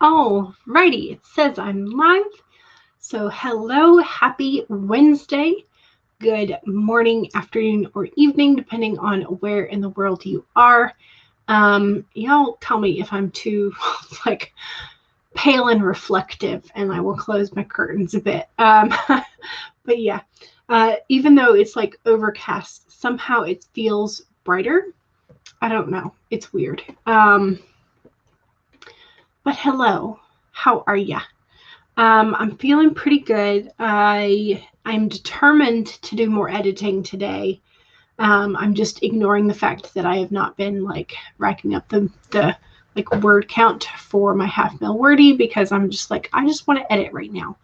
Alrighty, it says I'm live. So hello, happy Wednesday. Good morning, afternoon, or evening, depending on where in the world you are. Y'all tell me if I'm too pale and reflective, and I will close my curtains a bit. But yeah, even though it's overcast, somehow it feels brighter. I don't know. It's weird. But hello, how are ya? I'm feeling pretty good. I'm determined to do more editing today. I'm just ignoring the fact that I have not been racking up the word count for my half Milwordy because I'm just I just want to edit right now.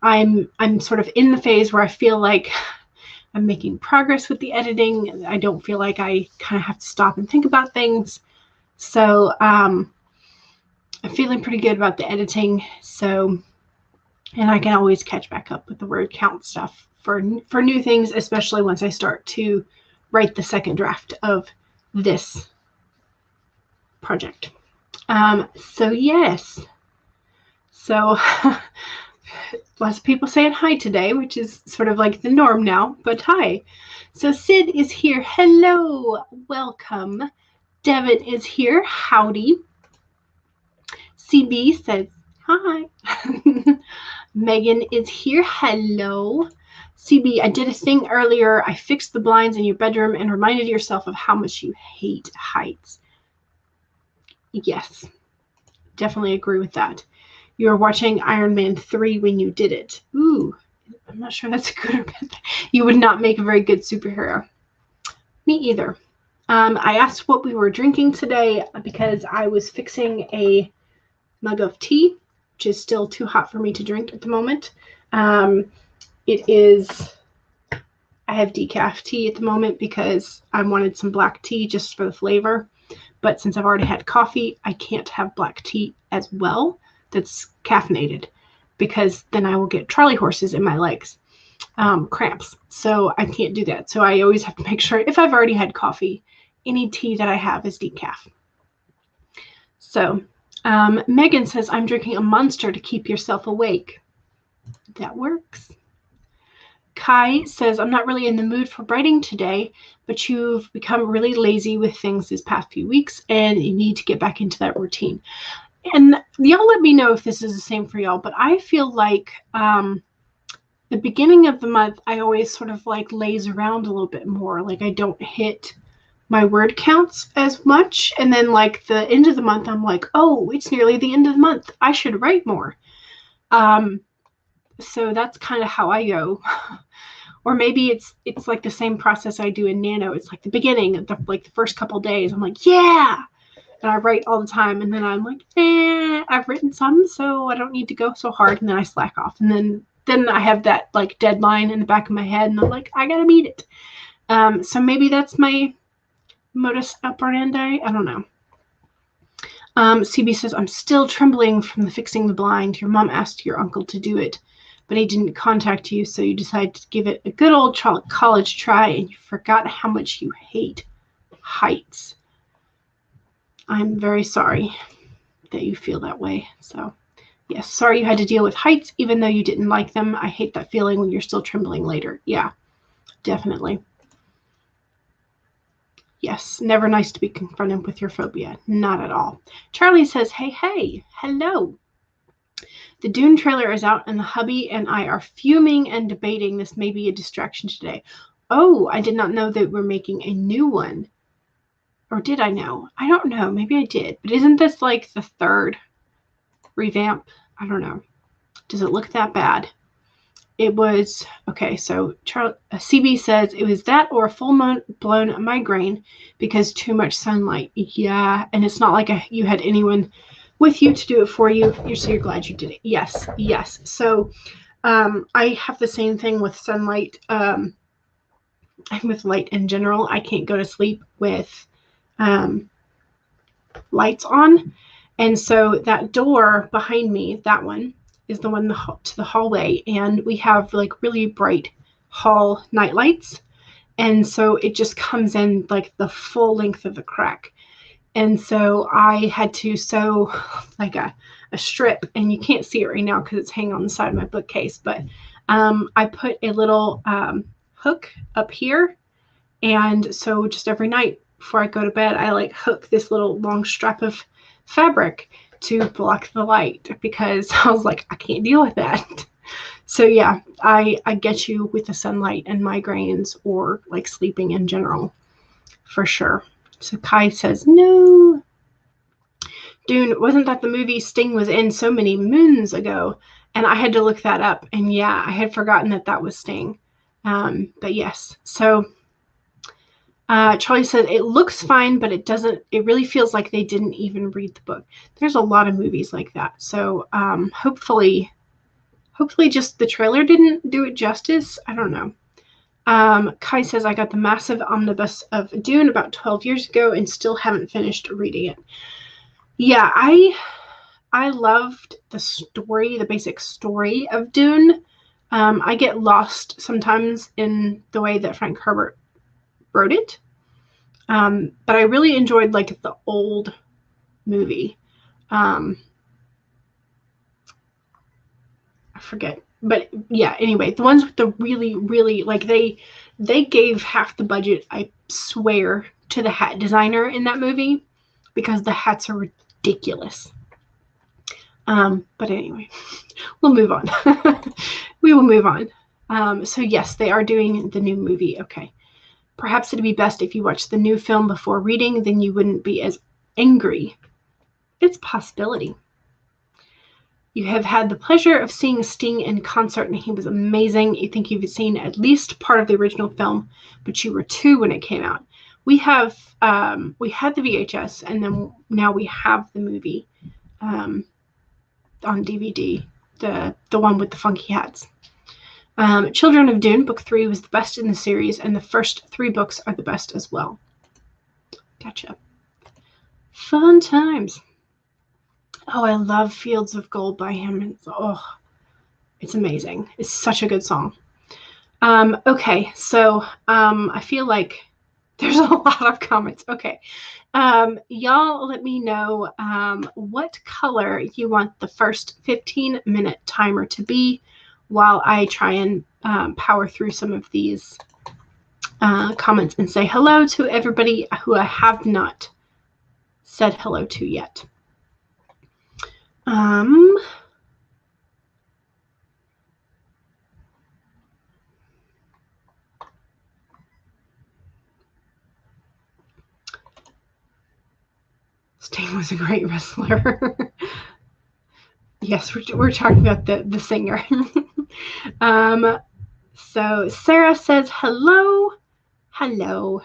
I'm sort of in the phase where I feel like I'm making progress with the editing. I don't feel like I kind of have to stop and think about things. So I'm feeling pretty good about the editing. And I can always catch back up with the word count stuff for new things, especially once I start to write the second draft of this project. So yes. So lots of people saying hi today, which is sort of like the norm now, but hi. So Sid is here. Hello. Welcome. Devin is here. Howdy. CB says hi. Megan is here. Hello. CB, I did a thing earlier. I fixed the blinds in your bedroom and reminded yourself of how much you hate heights. Yes, definitely agree with that. You were watching Iron Man 3 when you did it. Ooh, I'm not sure that's a good or bad thing. You would not make a very good superhero. Me either. I asked what we were drinking today because I was fixing a mug of tea, which is still too hot for me to drink at the moment. I have decaf tea at the moment because I wanted some black tea just for the flavor. But since I've already had coffee, I can't have black tea as well that's caffeinated because then I will get Charlie horses in my legs, cramps. So I can't do that. So I always have to make sure if I've already had coffee, any tea that I have is decaf. So Megan says, I'm drinking a Monster to keep yourself awake. That works. Kai says, I'm not really in the mood for writing today, but you've become really lazy with things this past few weeks, and you need to get back into that routine. And y'all let me know if this is the same for y'all, but I feel like the beginning of the month, I always sort of laze around a little bit more. I don't hit my word counts as much, and then the end of the month I'm oh, it's nearly the end of the month, I should write more. So that's kind of how I go. Or maybe it's the same process I do in Nano. It's the beginning, the first couple days I'm yeah, and I write all the time, and then I'm I've written some, so I don't need to go so hard, and then I slack off, and then I have that deadline in the back of my head, and I'm I gotta meet it. So maybe that's my modus operandi. I don't know. CB says, I'm still trembling from the fixing the blind. Your mom asked your uncle to do it, but he didn't contact you, so you decided to give it a good old college try, and you forgot how much you hate heights. I'm very sorry that you feel that way. So yes, sorry you had to deal with heights, even though you didn't like them. I hate that feeling when you're still trembling later. Yeah, definitely. Yes, never nice to be confronted with your phobia. Not at all. Charlie says, hey, hello. The Dune trailer is out, and the hubby and I are fuming and debating this may be a distraction today. Oh, I did not know that we're making a new one. Or did I know? I don't know. Maybe I did. But isn't this the third revamp? I don't know. Does it look that bad? It was, okay, so CB says it was that or a full-blown migraine because too much sunlight. Yeah, and it's not like you had anyone with you to do it for you. So you're glad you did it. Yes. So I have the same thing with sunlight. With light in general. I can't go to sleep with lights on. And so that door behind me, that one, is the one to the hallway, and we have really bright hall night lights, and so it just comes in the full length of the crack, And so I had to sew like a strip, and you can't see it right now because it's hanging on the side of my bookcase, but I put a little hook up here, and so just every night before I go to bed, I like hook this little long strap of fabric to block the light, because I was like, I can't deal with that. So yeah, I get you with the sunlight and migraines, or like sleeping in general, for sure. So Kai says, no. Dune, wasn't that the movie Sting was in so many moons ago? And I had to look that up. And yeah, I had forgotten that that was Sting. But yes. So Charlie says, it looks fine, but it doesn't, it really feels like they didn't even read the book. There's a lot of movies like that. So hopefully just the trailer didn't do it justice. I don't know. Kai says, I got the massive omnibus of Dune about 12 years ago and still haven't finished reading it. Yeah, I loved the story, the basic story of Dune. I get lost sometimes in the way that Frank Herbert wrote it. But I really enjoyed like the old movie. I forget. But yeah, anyway, the ones with the really, really, like they gave half the budget, I swear, to the hat designer in that movie, because the hats are ridiculous. But anyway, we'll move on. We will move on. So yes, they are doing the new movie. Okay. Perhaps it'd be best if you watched the new film before reading, then you wouldn't be as angry. It's a possibility. You have had the pleasure of seeing Sting in concert, and he was amazing. You think you've seen at least part of the original film, but you were 2 when it came out. We have we had the VHS, and then now we have the movie on DVD, the one with the funky hats. Children of Dune, book 3 was the best in the series, and the first 3 books are the best as well. Gotcha. Fun times. Oh, I love Fields of Gold by him. It's amazing. It's such a good song. Okay, so I feel like there's a lot of comments. Okay. Y'all let me know what color you want the first 15-minute timer to be while I try and power through some of these comments and say hello to everybody who I have not said hello to yet. Sting was a great wrestler. Yes, we're talking about the singer. So Sarah says, hello. Hello.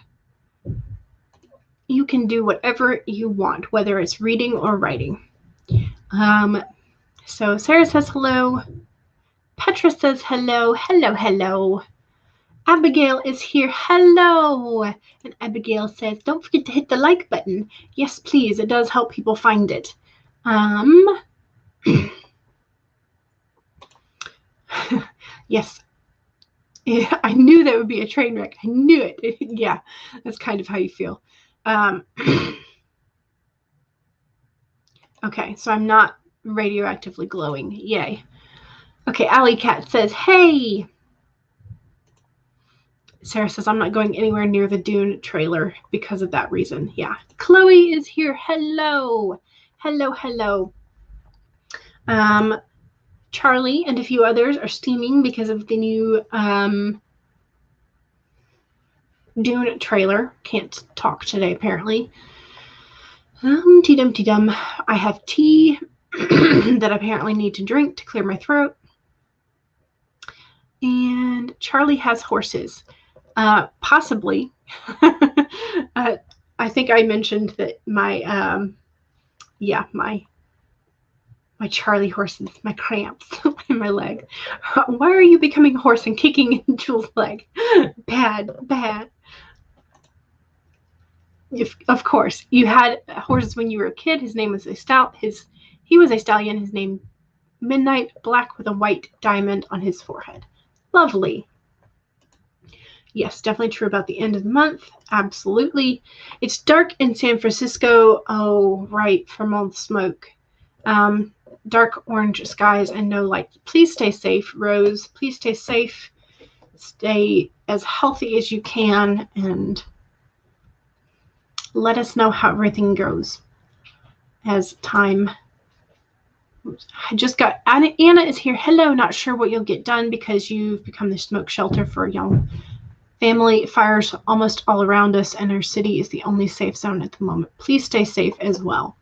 You can do whatever you want, whether it's reading or writing. So Sarah says hello. Petra says hello. Hello, hello. Abigail is here. Hello. And Abigail says, don't forget to hit the like button. Yes, please. It does help people find it. Yes. Yeah, I knew that would be a train wreck. I knew it. Yeah, that's kind of how you feel. Okay, so I'm not radioactively glowing. Yay. Okay, Alley Cat says, hey. Sarah says, I'm not going anywhere near the Dune trailer because of that reason. Yeah. Chloe is here. Hello. Hello, hello. Charlie and a few others are steaming because of the new Dune trailer. Can't talk today, apparently. Tea-dum. I have tea that I apparently need to drink to clear my throat. And Charlie has horses. Possibly. I think I mentioned that my Charlie horses, my cramps in my leg. Why are you becoming a horse and kicking in Jules' leg? Bad. Of course, you had horses when you were a kid. His name was he was a stallion. His name Midnight, black with a white diamond on his forehead. Lovely. Yes, definitely true about the end of the month. Absolutely. It's dark in San Francisco. Oh, right, from all the smoke. Dark orange skies and no light. Please stay safe, Rose. Please stay safe. Stay as healthy as you can and let us know how everything goes as time. I just got Anna is here. Hello, not sure what you'll get done because you've become the smoke shelter for a young family. Fires almost all around us, and our city is the only safe zone at the moment. Please stay safe as well.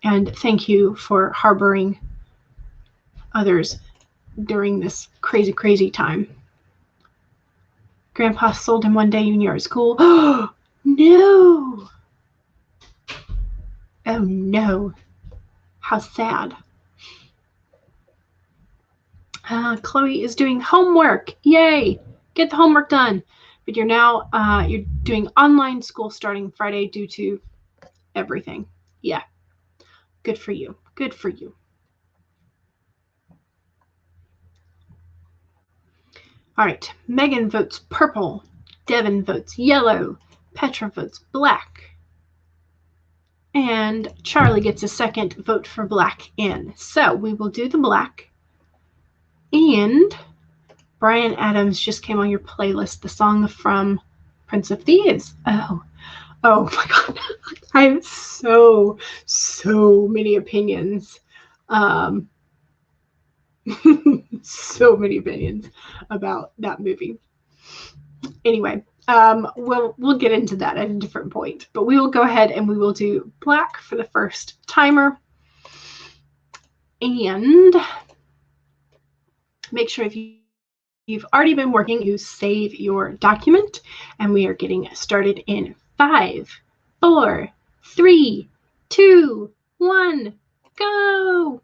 And thank you for harboring others during this crazy, crazy time. Grandpa sold him one day when you were at school. Oh, no. Oh, no. How sad. Chloe is doing homework. Yay. Get the homework done. But you're now you're doing online school starting Friday due to everything. Yeah. Good for you. Good for you. All right. Megan votes purple. Devin votes yellow. Petra votes black. And Charlie gets a second vote for black in. So we will do the black. And Brian Adams just came on your playlist, the song from Prince of Thieves. Oh my God. I have so many opinions. So many opinions about that movie. Anyway, we'll get into that at a different point. But we will go ahead and we will do black for the first timer. And make sure if you've already been working, you save your document. And we are getting started in 5, 4, 3, 2, 1, go!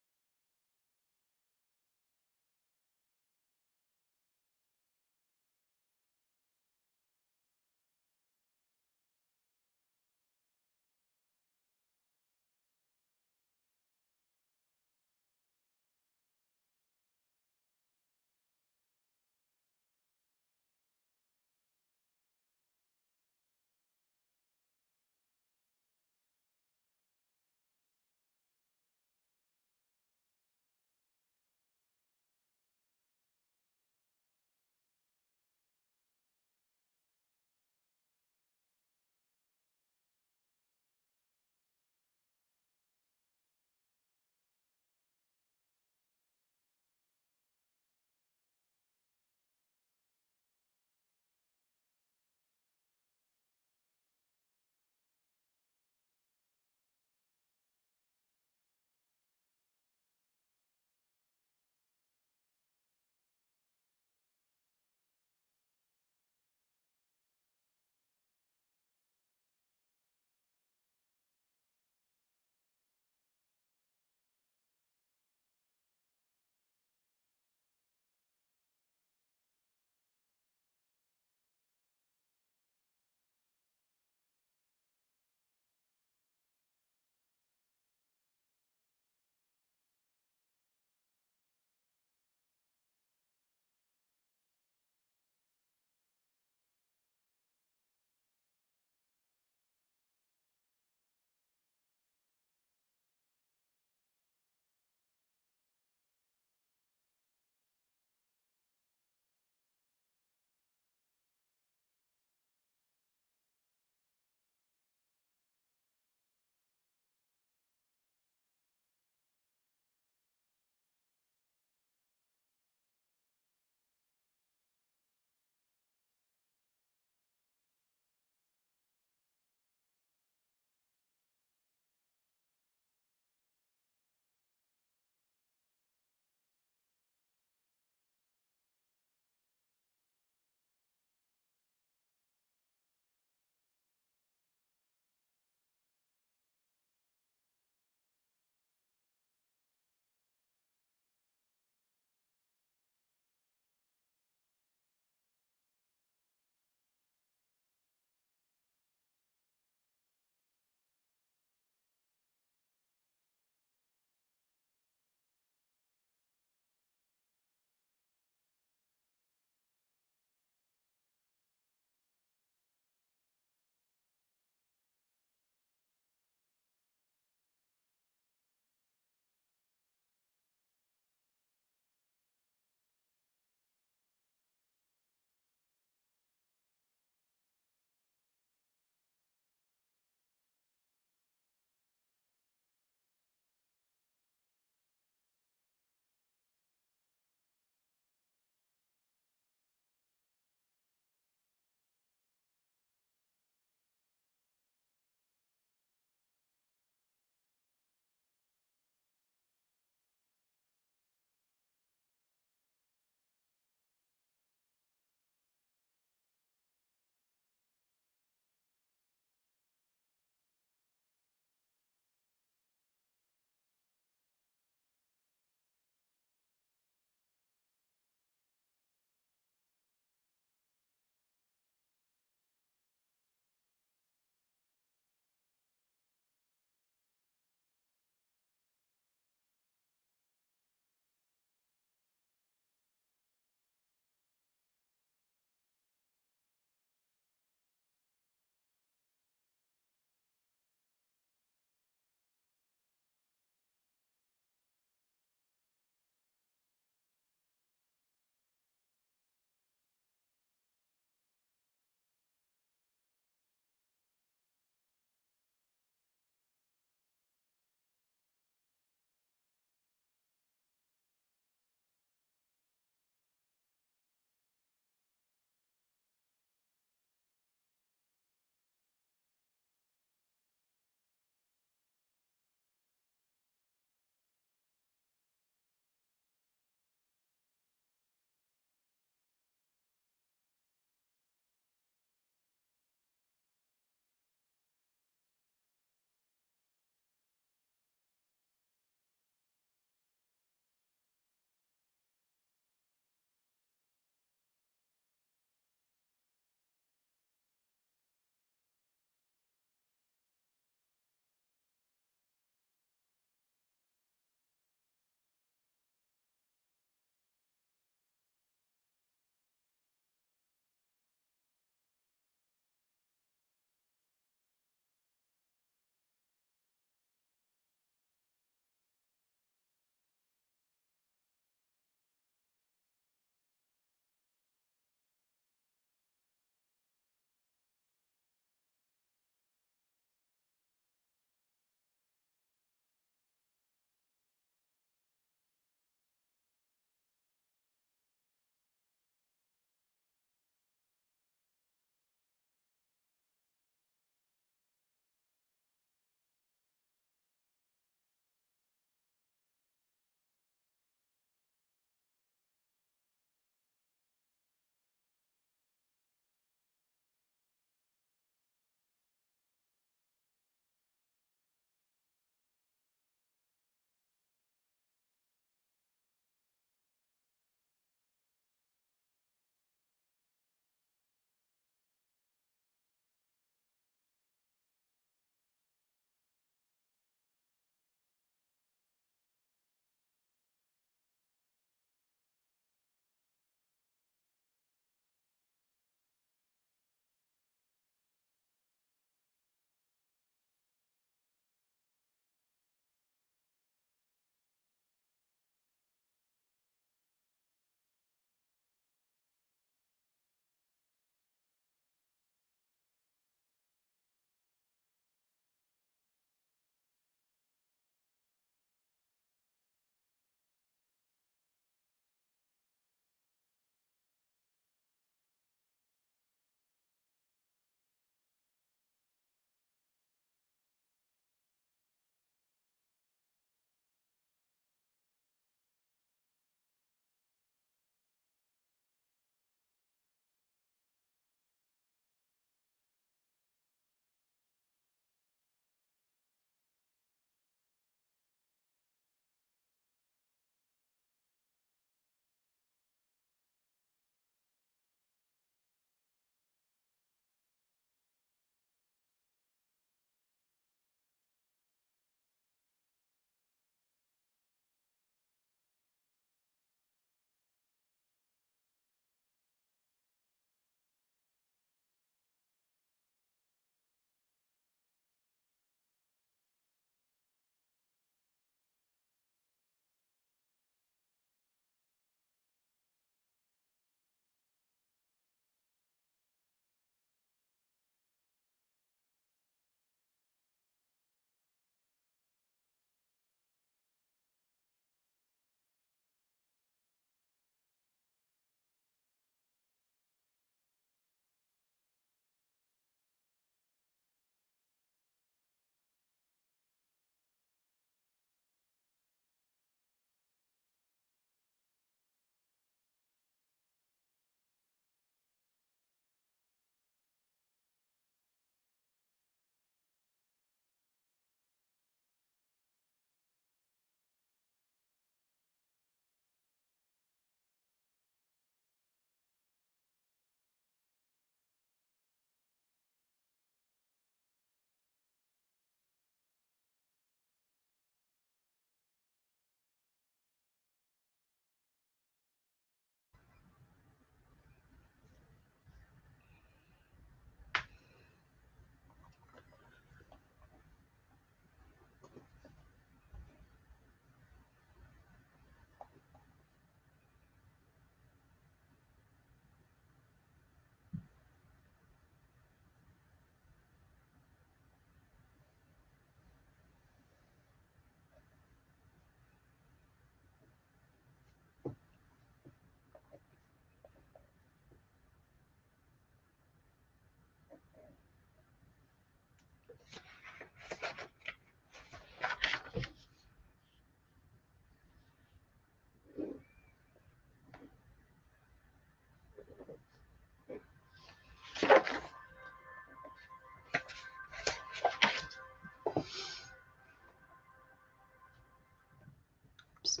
Oops.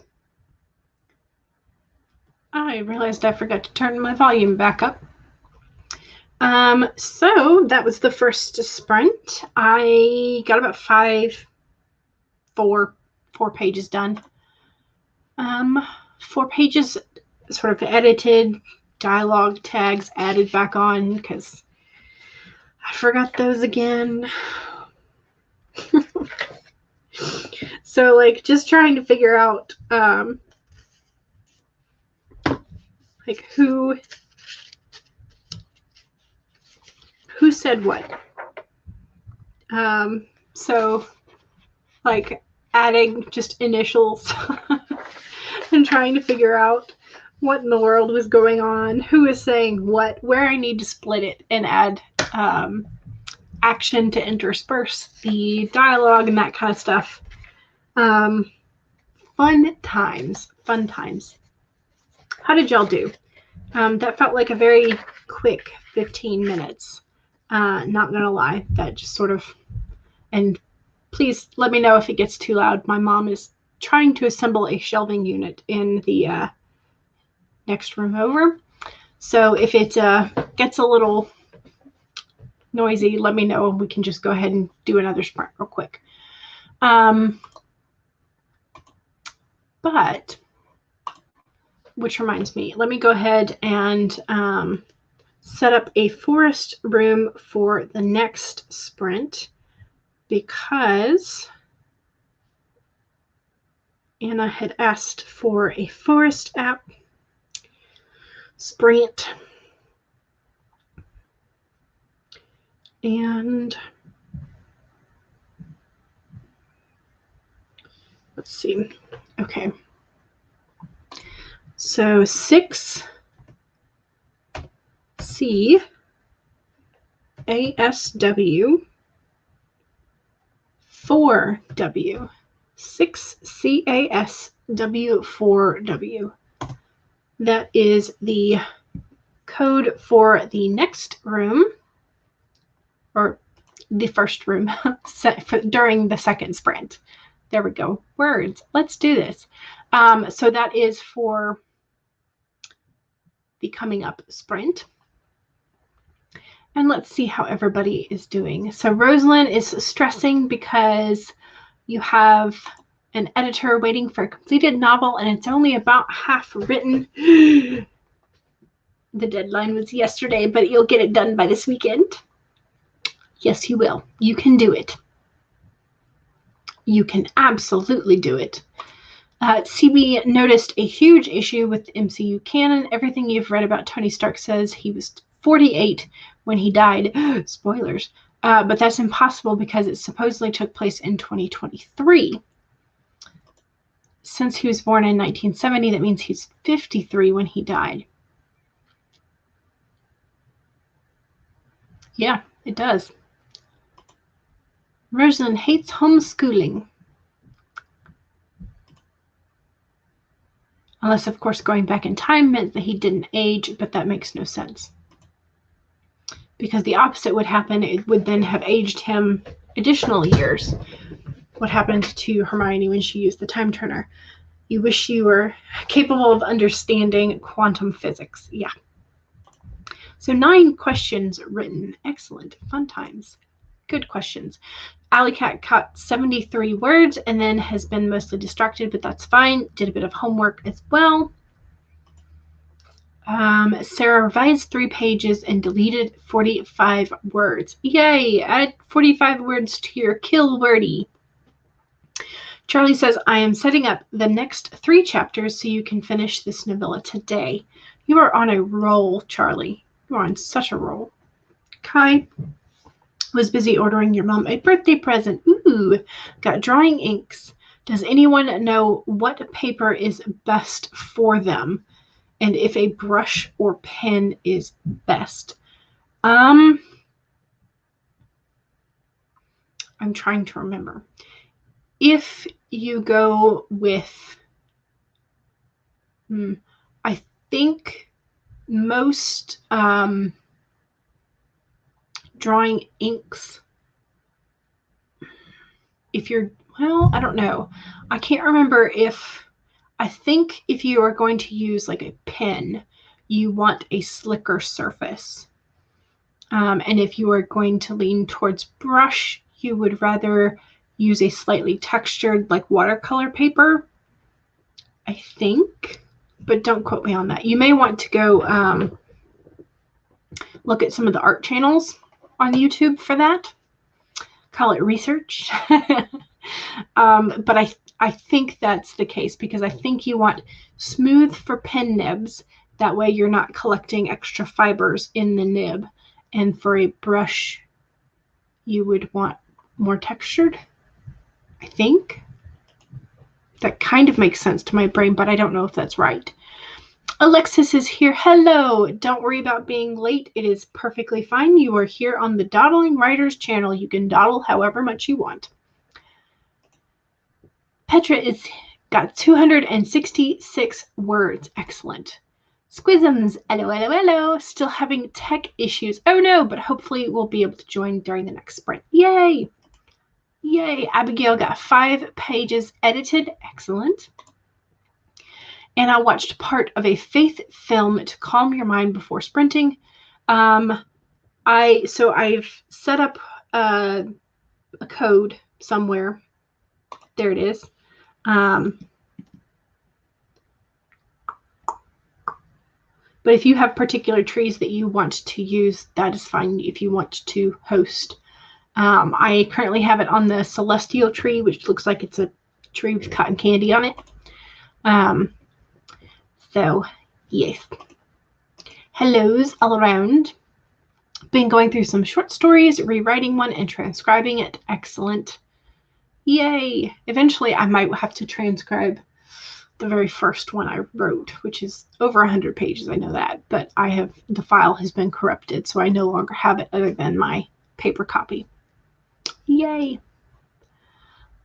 I realized I forgot to turn my volume back up. So that was the first sprint. I got about four pages done. 4 pages sort of edited, dialogue tags added back on because I forgot those again. So like just trying to figure out like who said what. So like adding just initials and trying to figure out what in the world was going on, who is saying what, where I need to split it and add action to intersperse the dialogue and that kind of stuff. Fun times. How did y'all do? That felt like a very quick 15 minutes. Not gonna lie, that just sort of, and please let me know if it gets too loud. My mom is trying to assemble a shelving unit in the next room over. So if it gets a little noisy, let me know and we can just go ahead and do another sprint real quick. But, which reminds me, let me go ahead and set up a forest room for the next sprint because Anna had asked for a forest app sprint. And let's see. Okay. So 6 CASW 4W 6 CASW 4W. That is the code for the next room, or the first room set for during the second sprint. There we go. Words. Let's do this. So that is for the coming up sprint. And let's see how everybody is doing. So Rosalind is stressing because you have an editor waiting for a completed novel and it's only about half written. The deadline was yesterday, but you'll get it done by this weekend. Yes, you will. You can do it. You can absolutely do it. CB noticed a huge issue with the MCU canon. Everything you've read about Tony Stark says he was 48 when he died. Spoilers. But that's impossible because it supposedly took place in 2023. Since he was born in 1970, that means he's 53 when he died. Yeah, it does. Rosalind hates homeschooling. Unless, of course, going back in time meant that he didn't age, but that makes no sense. Because the opposite would happen. It would then have aged him additional years. What happened to Hermione when she used the time turner? You wish you were capable of understanding quantum physics. Yeah. So 9 questions written. Excellent. Fun times. Good questions. Alley Cat caught 73 words and then has been mostly distracted, but that's fine. Did a bit of homework as well. Sarah revised 3 pages and deleted 45 words. Yay! Add 45 words to your kill wordy. Charlie says, I am setting up the next 3 chapters so you can finish this novella today. You are on a roll, Charlie. You are on such a roll. Kai was busy ordering your mom a birthday present. Ooh, got drawing inks. Does anyone know what paper is best for them? And if a brush or pen is best? I'm trying to remember. If you go with, I think most drawing inks, if you're, well, I don't know. I can't remember if I think if you are going to use like a pen, you want a slicker surface. And if you are going to lean towards brush, you would rather use a slightly textured like watercolor paper, I think, but don't quote me on that. You may want to go look at some of the art channels on YouTube for that. Call it research. But I think that's the case because I think you want smooth for pen nibs. That way you're not collecting extra fibers in the nib. And for a brush, you would want more textured, I think. That kind of makes sense to my brain, but I don't know if that's right. Alexis is here. Hello. Don't worry about being late. It is perfectly fine. You are here on the Dawdling Writers channel. You can dawdle however much you want. Petra is got 266 words. Excellent. Squisms, hello. Still having tech issues. Oh no, but hopefully we'll be able to join during the next sprint. Yay. Yay. Abigail got 5 pages edited. Excellent. And I watched part of a faith film to calm your mind before sprinting. I've set up a code somewhere. There it is. But if you have particular trees that you want to use, that is fine if you want to host. I currently have it on the celestial tree, which looks like it's a tree with cotton candy on it. So, yes. Hellos all around. Been going through some short stories, rewriting one and transcribing it. Excellent. Yay. Eventually, I might have to transcribe the very first one I wrote, which is over 100 pages. I know that, but the file has been corrupted, so I no longer have it other than my paper copy. Yay.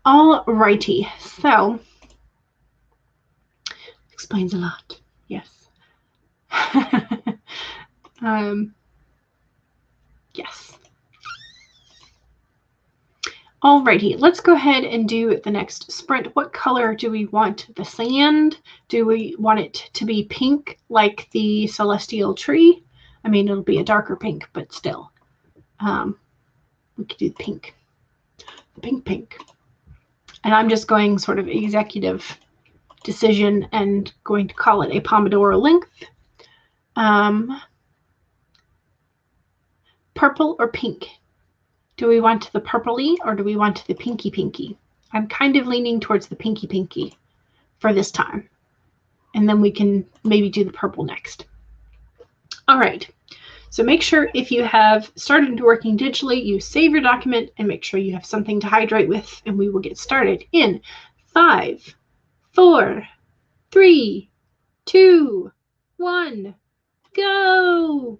All righty. So, explains a lot. Yes. Yes. Alrighty, let's go ahead and do the next sprint. What color do we want the sand? Do we want it to be pink like the celestial tree? I mean, it'll be a darker pink, but still. We could do the pink. The pink. And I'm just going sort of executive decision and going to call it a Pomodoro length. Purple or pink? Do we want the purpley or do we want the pinky? I'm kind of leaning towards the pinky for this time. And then we can maybe do the purple next. All right. So make sure if you have started working digitally, you save your document and make sure you have something to hydrate with, and we will get started in 5, 4, 3, 2, 1, go.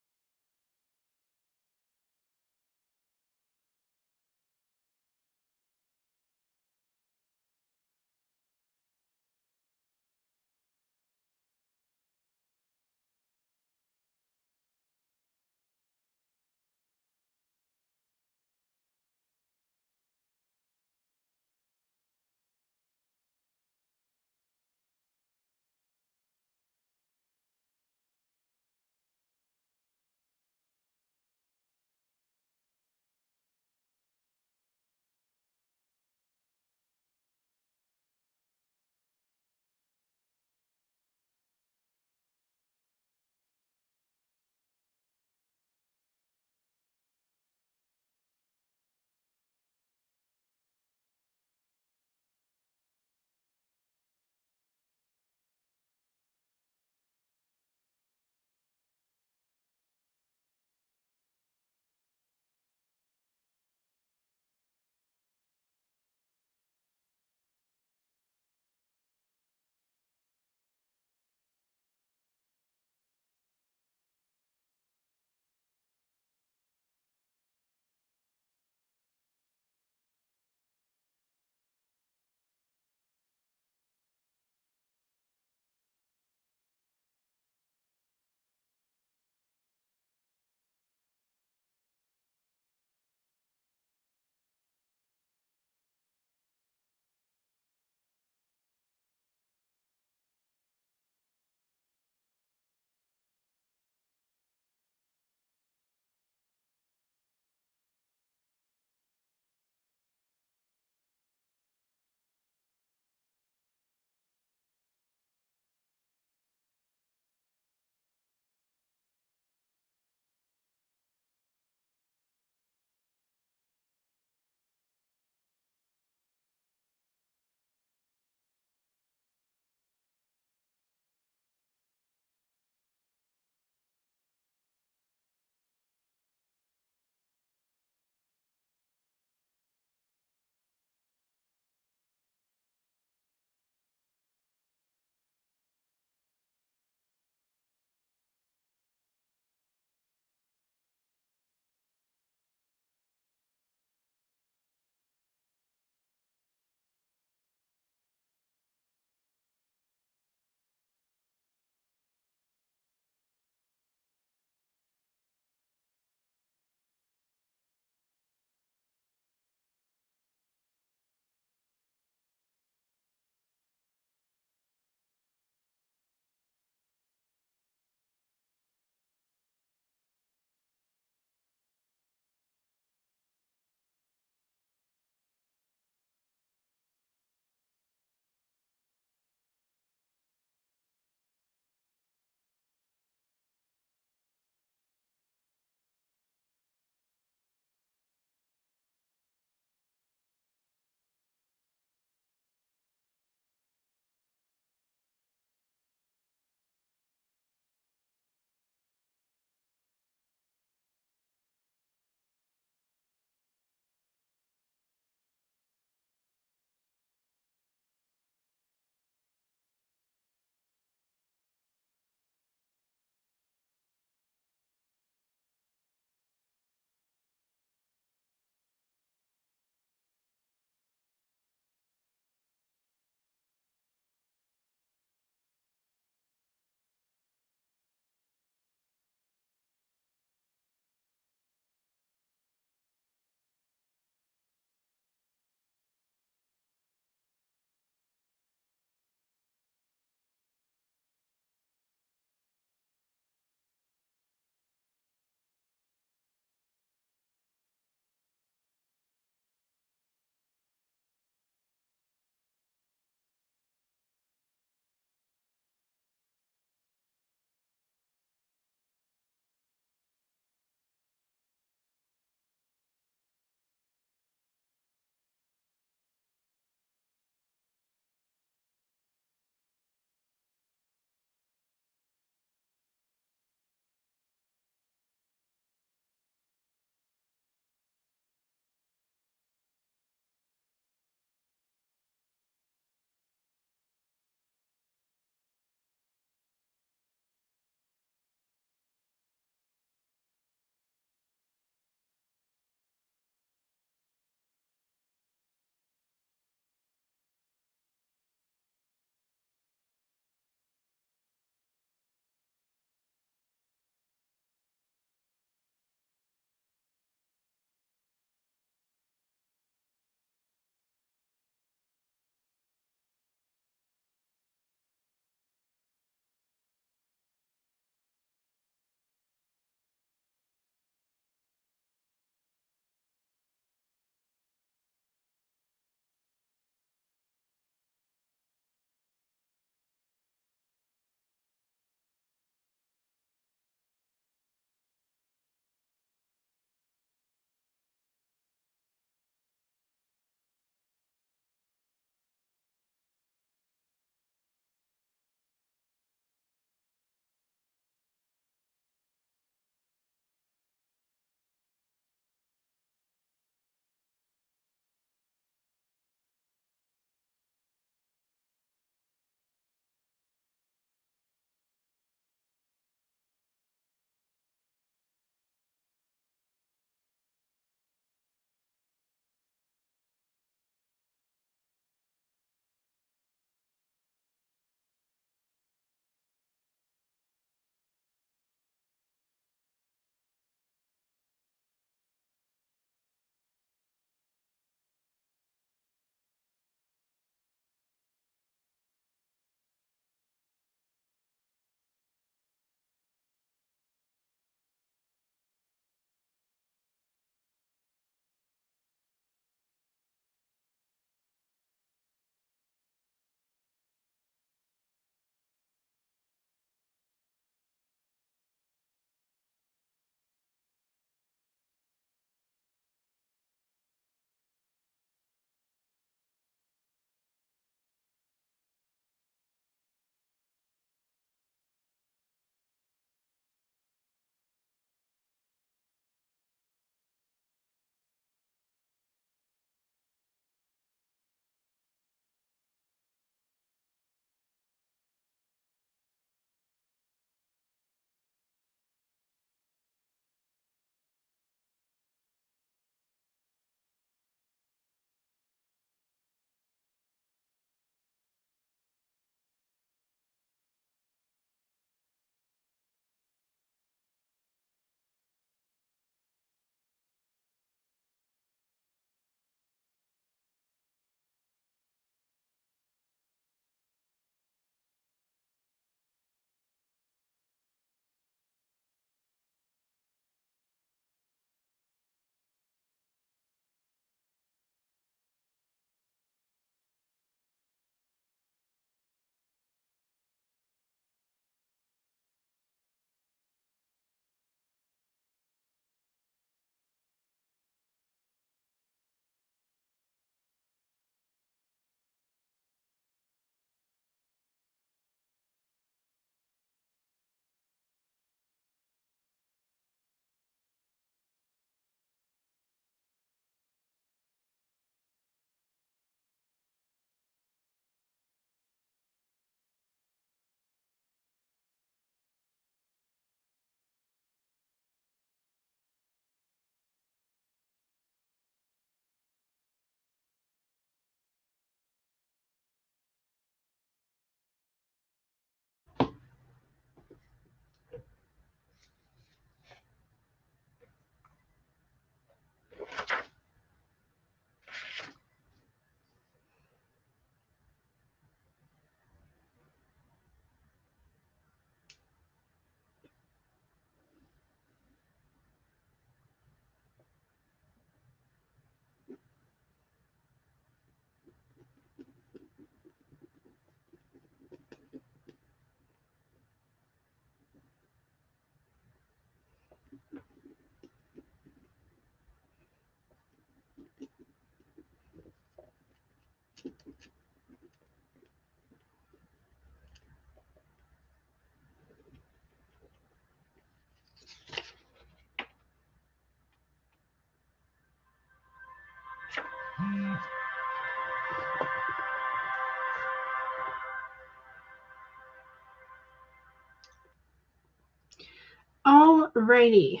Alrighty.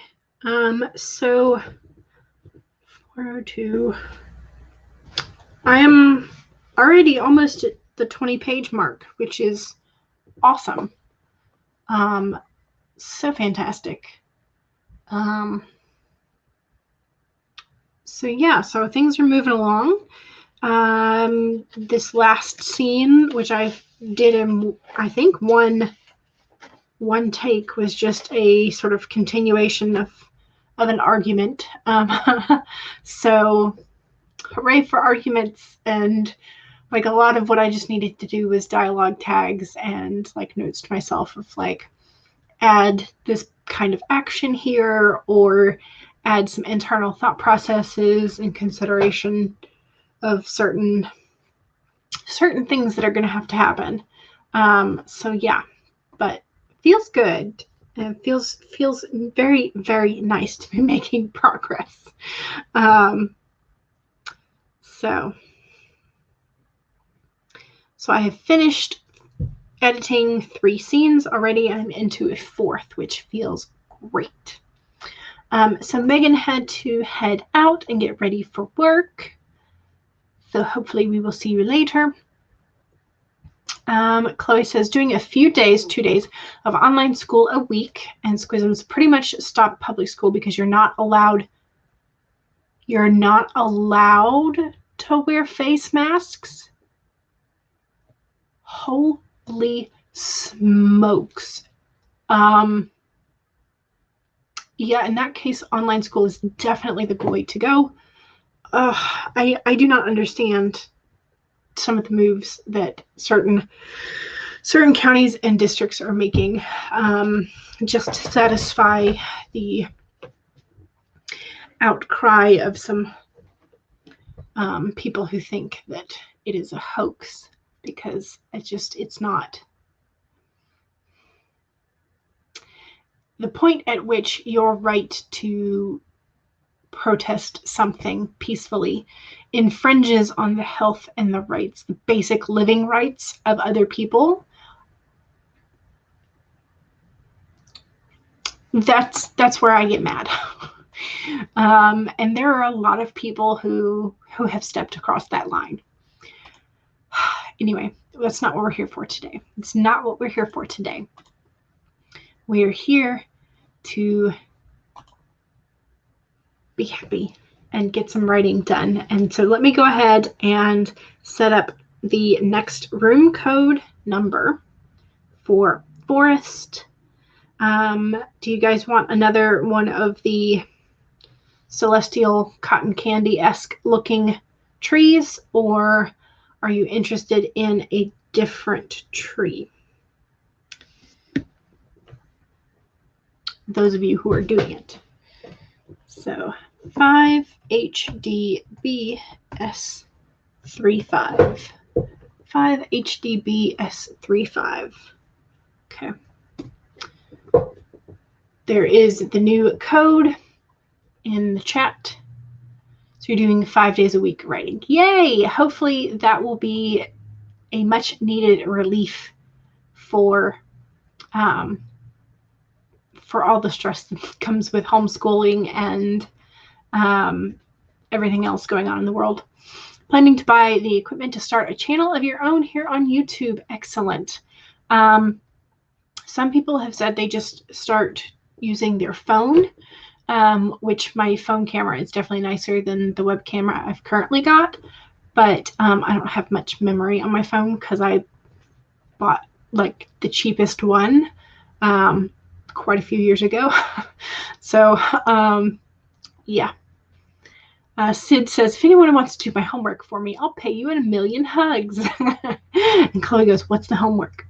So 402. I am already almost at the 20-page mark, which is awesome. So fantastic. So yeah, so things are moving along. This last scene, which I did in, I think, one take, was just a sort of continuation of an argument. So hooray for arguments. And like a lot of what I just needed to do was dialogue tags and like notes to myself of like, add this kind of action here, or add some internal thought processes and consideration of certain things that are going to have to happen. So yeah, but feels good. It feels very, very nice to be making progress. So I have finished editing 3 scenes already. I'm into a 4th, which feels great. So Megan had to head out and get ready for work. So hopefully we will see you later. Chloe says, doing a few days, 2 days of online school a week, and Squisms pretty much stopped public school because you're not allowed to wear face masks. Holy smokes. Yeah, in that case, online school is definitely the way to go. I do not understand some of the moves that certain counties and districts are making, just to satisfy the outcry of some people who think that it is a hoax, because it's not. The point at which your right to protest something peacefully infringes on the health and the rights, the basic living rights of other people, that's where I get mad. And there are a lot of people who have stepped across that line. Anyway, that's not what we're here for today. It's not what we're here for today. We are here to be happy and get some writing done. And so let me go ahead and set up the next room code number for Forest. Do you guys want another one of the celestial cotton candy-esque looking trees, or are you interested in a different tree? Those of you who are doing it. So 5HDBS35. 5HDBS35. Okay. There is the new code in the chat. So you're doing 5 days a week writing. Yay! Hopefully that will be a much needed relief for all the stress that comes with homeschooling and everything else going on in the world. Planning to buy the equipment to start a channel of your own here on YouTube. Excellent. Some people have said they just start using their phone, which my phone camera is definitely nicer than the web camera I've currently got, but I don't have much memory on my phone because I bought like the cheapest one quite a few years ago. So yeah. Sid says, if anyone wants to do my homework for me, I'll pay you in 1,000,000 hugs. And Chloe goes, what's the homework?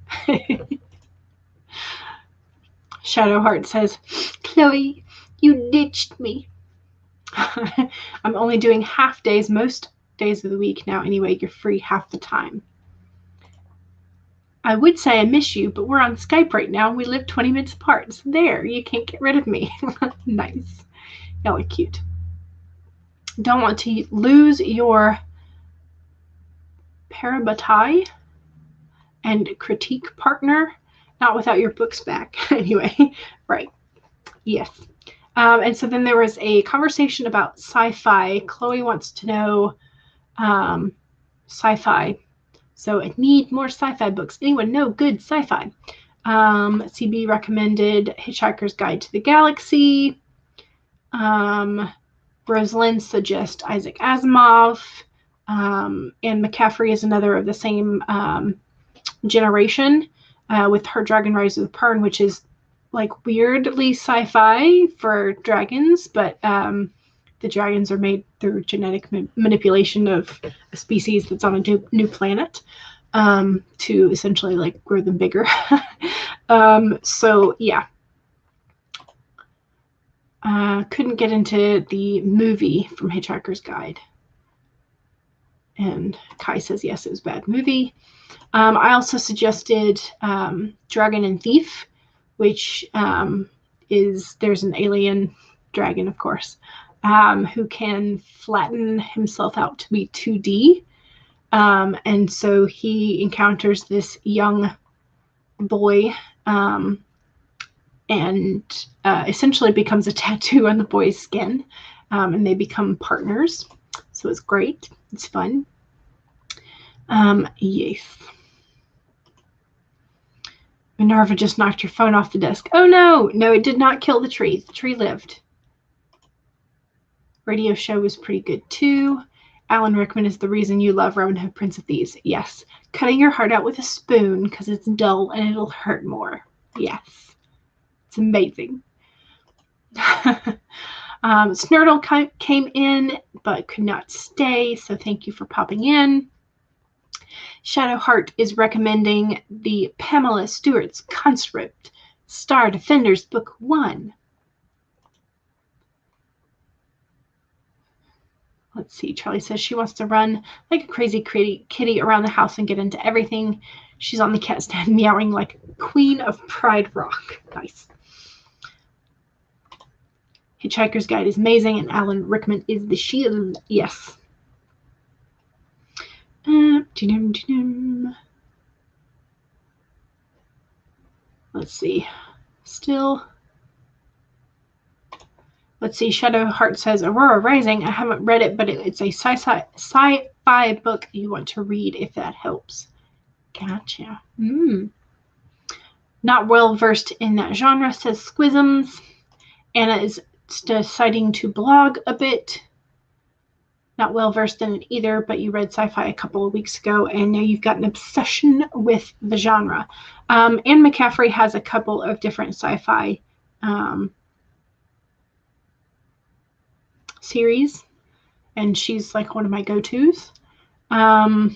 Shadowheart says, Chloe, you ditched me. I'm only doing half days most days of the week now anyway. You're free half the time. I would say I miss you, but we're on Skype right now and we live 20 minutes apart. So there, you can't get rid of me. Nice. Y'all are cute. Don't want to lose your parabatai and critique partner. Not without your books back. Anyway, right. Yes. And so then there was a conversation about sci-fi. Chloe wants to know sci-fi. So I need more sci-fi books. Anyone know good sci-fi? CB recommended Hitchhiker's Guide to the Galaxy. Rosalind suggests Isaac Asimov. And McCaffrey is another of the same generation with her Dragon Rise of the Pern, which is like weirdly sci-fi for dragons, but the dragons are made through genetic manipulation of a species that's on a new planet to essentially like grow them bigger. So yeah. Couldn't get into the movie from Hitchhiker's Guide. And Kai says, yes, it was a bad movie. I also suggested Dragon and Thief, which there's an alien dragon, of course, who can flatten himself out to be 2D. And so he encounters this young boy and essentially becomes a tattoo on the boy's skin, and they become partners. So it's great. It's fun. Yes. Minerva just knocked your phone off the desk. Oh no, no, it did not kill the tree. The tree lived. Radio show was pretty good too. Alan Rickman is the reason you love Robin Hood, Prince of Thieves. Yes. Cutting your heart out with a spoon because it's dull and it'll hurt more. Yes. It's amazing. Snurdle came in but could not stay, so thank you for popping in. Shadowheart is recommending the Pamela Stewart's Conscript Star Defenders Book 1. Let's see. Charlie says she wants to run like a crazy kitty around the house and get into everything. She's on the cat stand meowing like Queen of Pride Rock. Nice. Hitchhiker's Guide is amazing, and Alan Rickman is the shield. Yes. Let's see. Still. Let's see. Shadowheart says Aurora Rising. I haven't read it, but it's a sci-fi book you want to read if that helps. Gotcha. Not well versed in that genre, says Squisms. Anna is deciding to blog a bit. Not well versed in it either, but you read sci-fi a couple of weeks ago, and now you've got an obsession with the genre. Anne McCaffrey has a couple of different sci-fi series, and she's like one of my go-tos. I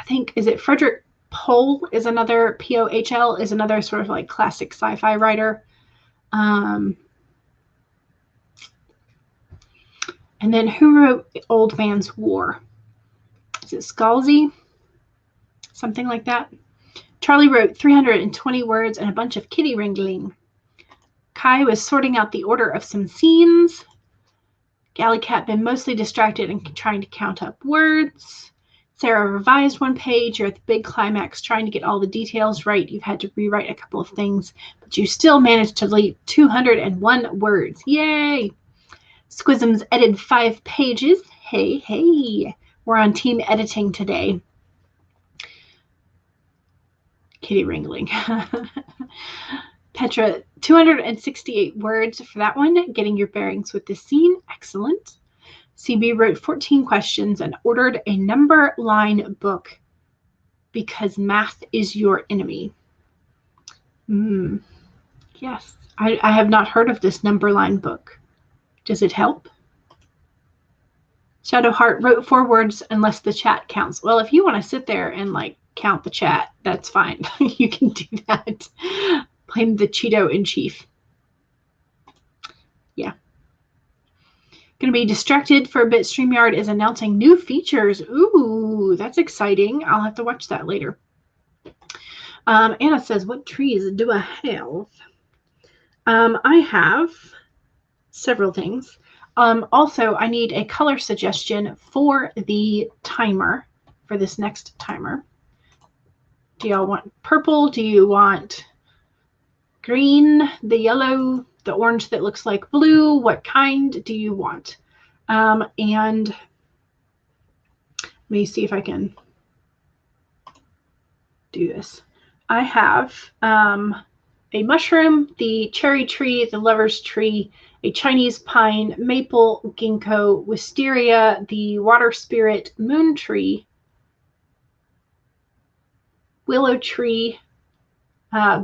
think, is it Frederick Pohl is another, Pohl is another sort of like classic sci-fi writer. And then who wrote Old Man's War? Is it Scalzi? Something like that. Charlie wrote 320 words and a bunch of kitty wrangling. Kai was sorting out the order of some scenes. Gallicat been mostly distracted and trying to count up words. Sarah revised one page. You're at the big climax trying to get all the details right. You've had to rewrite a couple of things, but you still managed to delete 201 words. Yay! Squisms edited 5 pages. Hey. We're on team editing today. Kitty wrangling. Petra, 268 words for that one. Getting your bearings with the scene. Excellent. CB wrote 14 questions and ordered a number line book because math is your enemy. Yes. I have not heard of this number line book. Does it help? Shadowheart wrote 4 words unless the chat counts. Well, if you want to sit there and like count the chat, that's fine. You can do that. Blame the Cheeto in chief. Yeah. Going to be distracted for a bit. StreamYard is announcing new features. Ooh, that's exciting. I'll have to watch that later. Anna says, what trees do I have? I have several things. Also, I need a color suggestion for the timer, for this next timer. Do y'all want purple? Do you want green, the yellow, the orange that looks like blue. What kind do you want? And let me see if I can do this. I have a mushroom, the cherry tree, the lover's tree, a Chinese pine, maple, ginkgo, wisteria, the water spirit, moon tree, willow tree,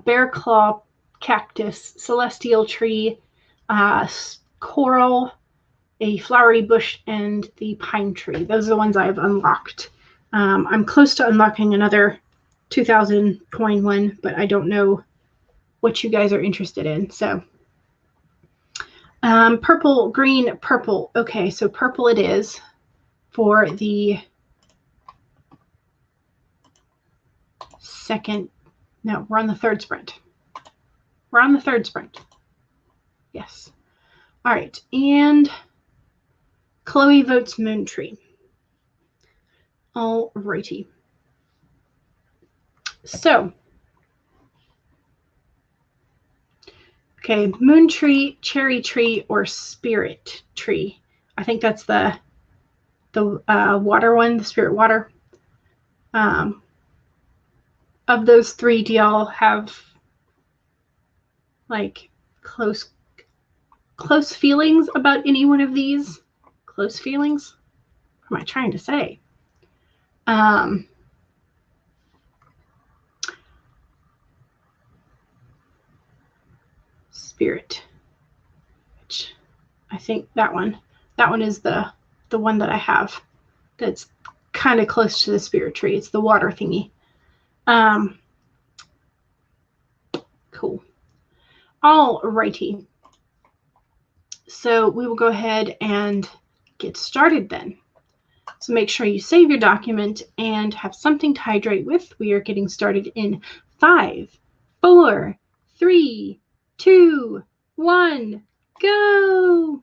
bear claw cactus, celestial tree, coral, a flowery bush, and the pine tree. Those are the ones I've unlocked. I'm close to unlocking another 2,000 coin one, but I don't know what you guys are interested in. So purple, green, purple. Okay, so purple it is for the second. No, we're on the third sprint. We're on the third sprint. Yes. All right, and Chloe votes moon tree. All righty. So, okay, moon tree, cherry tree, or spirit tree. I think that's the water one, the spirit water. Of those three, do y'all have like close feelings about any one of these? Close feelings? What am I trying to say? Spirit, which I think that one is the one that I have that's kind of close to the spirit tree. It's the water thingy. Cool. All righty. So we will go ahead and get started then. So make sure you save your document and have something to hydrate with. We are getting started in 5, 4, 3, 2, 1, go!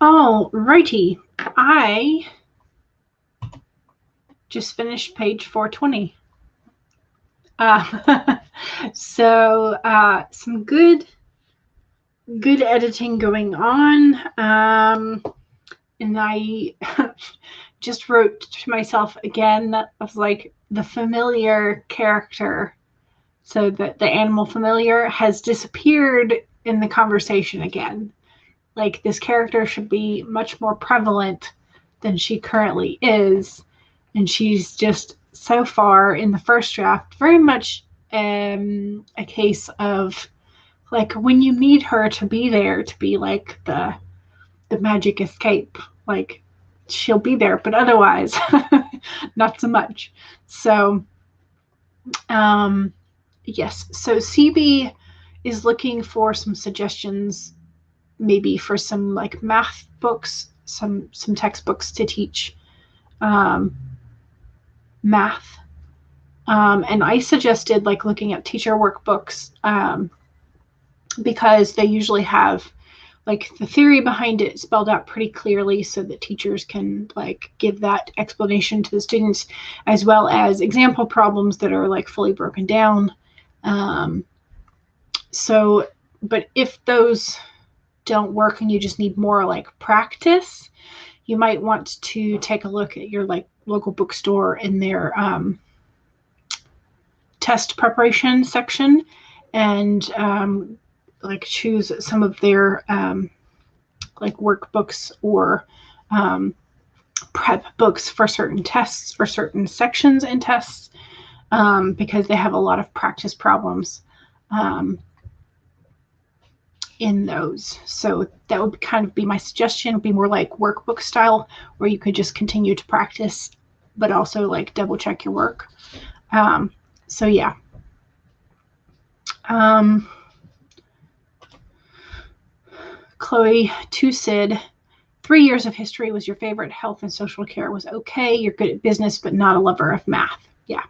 All righty. I just finished page 420. So some good editing going on. And I just wrote to myself again of like the familiar character. So that the animal familiar has disappeared in the conversation again. Like this character should be much more prevalent than she currently is. And she's just so far in the first draft, very much a case of like when you need her to be there to be like the magic escape, like she'll be there, but otherwise not so much. So yes, so CB is looking for some suggestions, maybe for some like math books, some textbooks to teach math. And I suggested like looking at teacher workbooks because they usually have like the theory behind it spelled out pretty clearly so that teachers can like give that explanation to the students, as well as example problems that are like fully broken down. So, but if those don't work and you just need more like practice, you might want to take a look at your like local bookstore in their test preparation section and like choose some of their like workbooks or prep books for certain tests, for certain sections in tests, because they have a lot of practice problems in those. So that would kind of be my suggestion, be more like workbook style, where you could just continue to practice, but also like double check your work. So yeah. Chloe to Sid, 3 years of history was your favorite. Health and social care was okay. You're good at business, but not a lover of math. Yeah.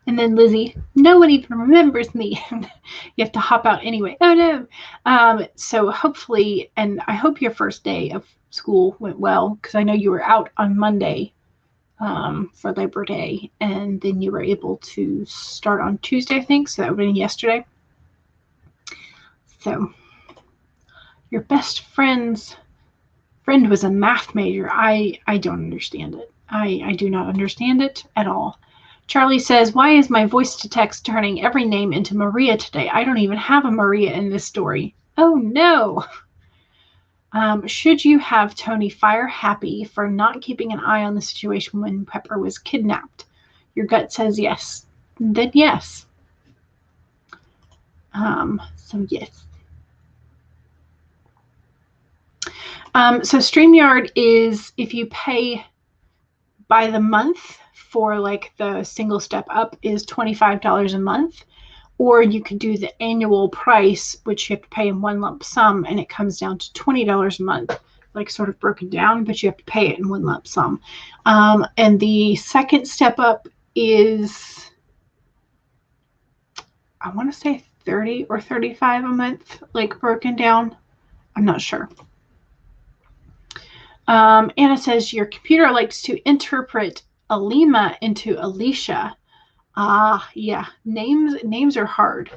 And then Lizzie, no one even remembers me. You have to hop out anyway. Oh no. So hopefully, and I hope your first day of school went well, because I know you were out on Monday for Labor Day, and then you were able to start on Tuesday, I think. So that would have been yesterday. So your best friend was a math major. I don't understand it. I do not understand it at all. Charlie says, why is my voice to text turning every name into Maria today? I don't even have a Maria in this story. Oh no. Should you have Tony fire Happy for not keeping an eye on the situation when Pepper was kidnapped? Your gut says yes. Then yes. So yes. So StreamYard is, if you pay by the month for like the single step up, is $25 a month, or you could do the annual price, which you have to pay in one lump sum, and it comes down to $20 a month, like sort of broken down, but you have to pay it in one lump sum. And the second step up is, I want to say 30 or 35 a month, like broken down. I'm not sure. Anna says, your computer likes to interpret Alima into Alicia. Yeah, names are hard.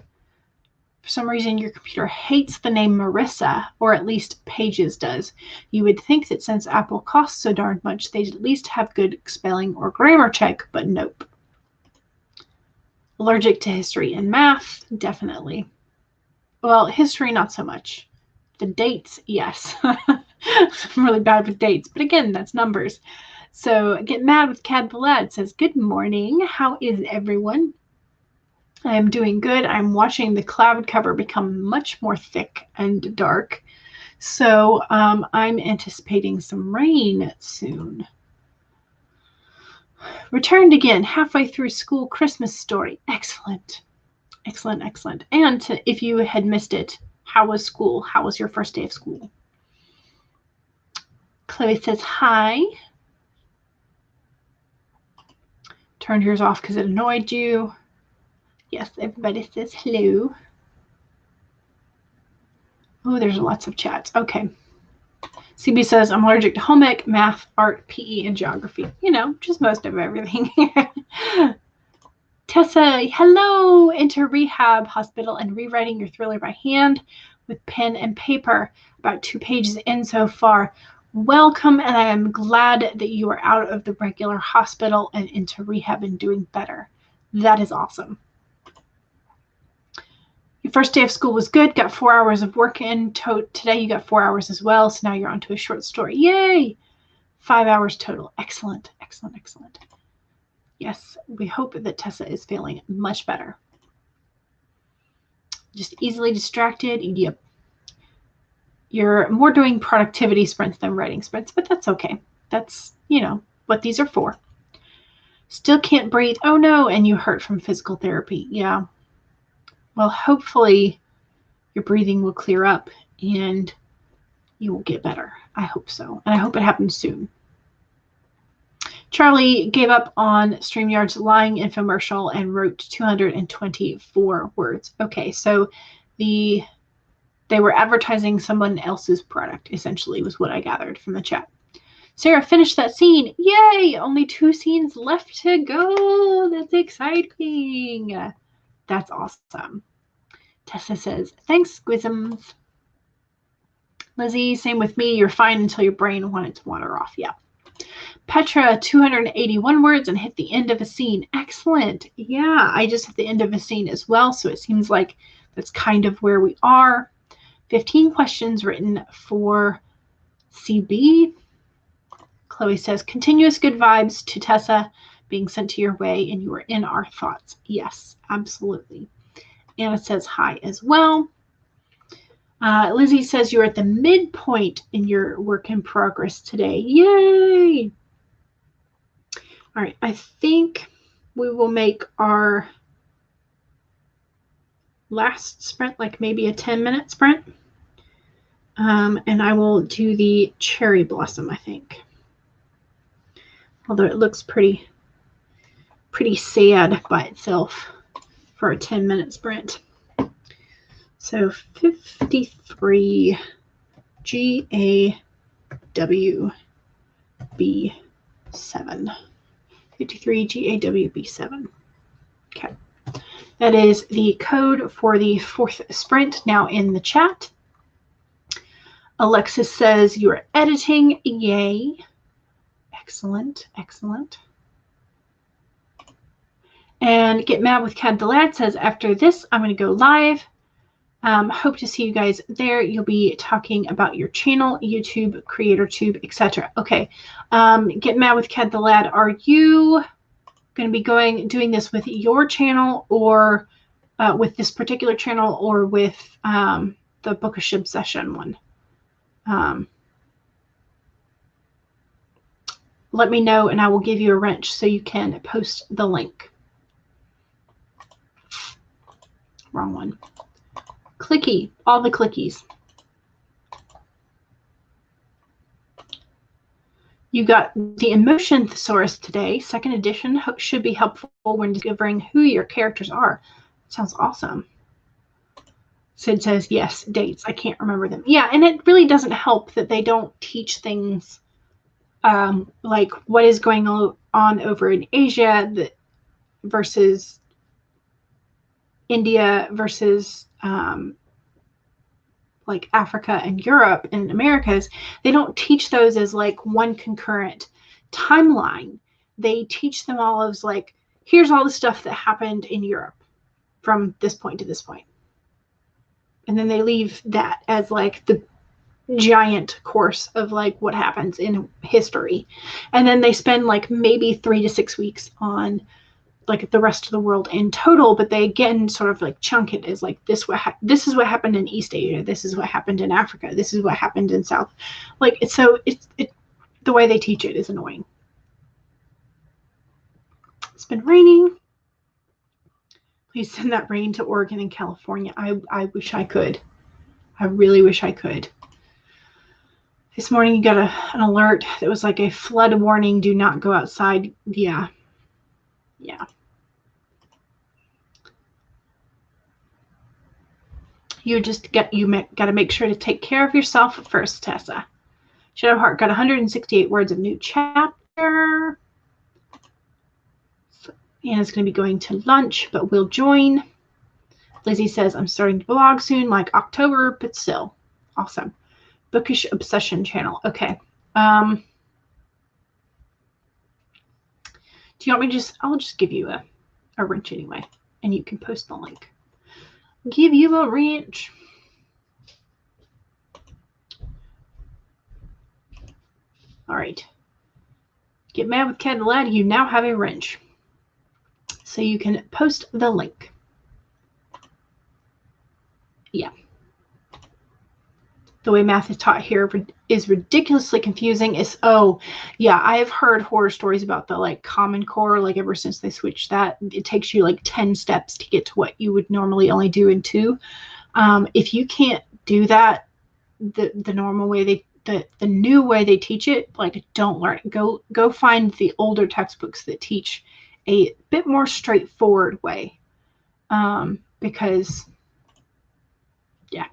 For some reason, your computer hates the name Marissa, or at least Pages does. You would think that since Apple costs so darn much, they'd at least have good spelling or grammar check, but nope. Allergic to history and math, definitely. Well, history, not so much. The dates, yes. I'm really bad with dates, but again, that's numbers. So Get Mad with Cad the Lad says, good morning. How is everyone? I am doing good. I'm watching the cloud cover become much more thick and dark. So I'm anticipating some rain soon. Returned again halfway through school Christmas story. Excellent. Excellent, excellent. And if you had missed it, how was school? How was your first day of school? Chloe says hi. Turned yours off because it annoyed you. Yes, everybody says hello. Oh, there's lots of chats. Okay. CB says, I'm allergic to home ec, math, art, PE, and geography. You know, just most of everything. Tessa, hello. Enter rehab hospital and rewriting your thriller by hand with pen and paper. About 2 pages in so far. Welcome, and I am glad that you are out of the regular hospital and into rehab and doing better. That is awesome. Your first day of school was good. Got 4 hours of work in. Today you got 4 hours as well. So now you're onto a short story. Yay! 5 hours total. Excellent, excellent, excellent. Yes, we hope that Tessa is feeling much better. Just easily distracted. Yep. You're more doing productivity sprints than writing sprints, but that's okay. That's, you know, what these are for. Still can't breathe. Oh no, and you hurt from physical therapy. Yeah. Well, hopefully your breathing will clear up and you will get better. I hope so. And I hope it happens soon. Charlie gave up on StreamYard's lying infomercial and wrote 224 words. Okay, so they were advertising someone else's product, essentially, was what I gathered from the chat. Sarah finished that scene. Yay! Only 2 scenes left to go. That's exciting. That's awesome. Tessa says, thanks, Squisms. Lizzie, same with me. You're fine until your brain wanted to wander off. Yeah. Petra, 281 words and hit the end of a scene. Excellent. Yeah, I just hit the end of a scene as well, so it seems like that's kind of where we are. 15 questions written for CB. Chloe says, continuous good vibes to Tessa being sent to your way, and you are in our thoughts. Yes, absolutely. Anna says hi as well. Lizzie says you're at the midpoint in your work in progress today. Yay! All right, I think we will make our last sprint like maybe a 10-minute sprint. And I will do the cherry blossom, I think. Although it looks pretty sad by itself for a 10-minute sprint. So 53 GAWB7. 53 GAWB7. Okay. That is the code for the 4th sprint now in the chat. Alexis says you're editing. Yay. Excellent, excellent. And Get Mad with Cad the Lad says, after this, I'm going to go live. Hope to see you guys there. You'll be talking about your channel, YouTube, CreatorTube, etc. Okay. Get Mad with Cad the Lad, are you going to be doing this with your channel or with this particular channel or with the Book of Shib session one? Let me know and I will give you a wrench so you can post the link. Wrong one. Clicky, all the clickies. You got the Emotion Thesaurus today, 2nd edition. Should be helpful when discovering who your characters are. Sounds awesome. Sid says, yes, dates. I can't remember them. Yeah, and it really doesn't help that they don't teach things like what is going on over in Asia versus India versus like Africa and Europe and Americas. They don't teach those as like one concurrent timeline. They teach them all as like, here's all the stuff that happened in Europe from this point to this point. And then they leave that as like the giant course of like what happens in history. And then they spend like maybe 3 to 6 weeks on like the rest of the world in total, but they again sort of like chunk it as like this is what happened in East Asia, this is what happened in Africa, this is what happened in South. Like it's the way they teach it is annoying. It's been raining. Please send that rain to Oregon and California. I wish I could. I really wish I could. This morning you got an alert that was like a flood warning, do not go outside. Yeah. You got to make sure to take care of yourself first, Tessa. Shadowheart got 168 words of new chapter. Anna's going to be going to lunch, but we'll join. Lizzie says, I'm starting to blog soon, like October, but still. Awesome. Bookish Obsession channel. Okay. Do you want me to I'll just give you a wrench anyway, and you can post the link. Give you a wrench. All right. Get mad with Cat and Lad. You now have a wrench. So you can post the link. Yeah. The way math is taught here is ridiculously confusing. I've heard horror stories about the like Common Core, like ever since they switched that. It takes you like 10 steps to get to what you would normally only do in 2. If you can't do that the normal way, the new way they teach it, like, don't learn it. Go find the older textbooks that teach a bit more straightforward way. Because yeah,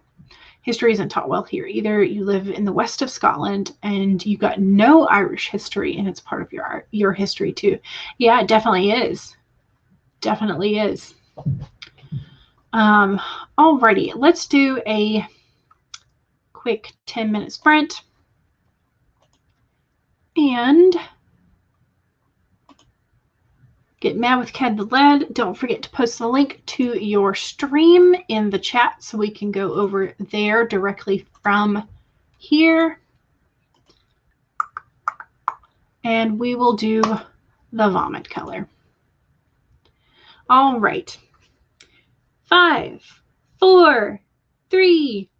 history isn't taught well here either. You live in the west of Scotland and you got no Irish history, and it's part of your history too. Yeah, it definitely is. Definitely is. Alrighty, let's do a quick 10-minute sprint. And get mad with Cad the Lad. Don't forget to post the link to your stream in the chat so we can go over there directly from here. And we will do the vomit color. All right. 5, 4, 3,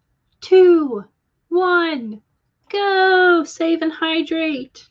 2, 1. Go! Save and hydrate.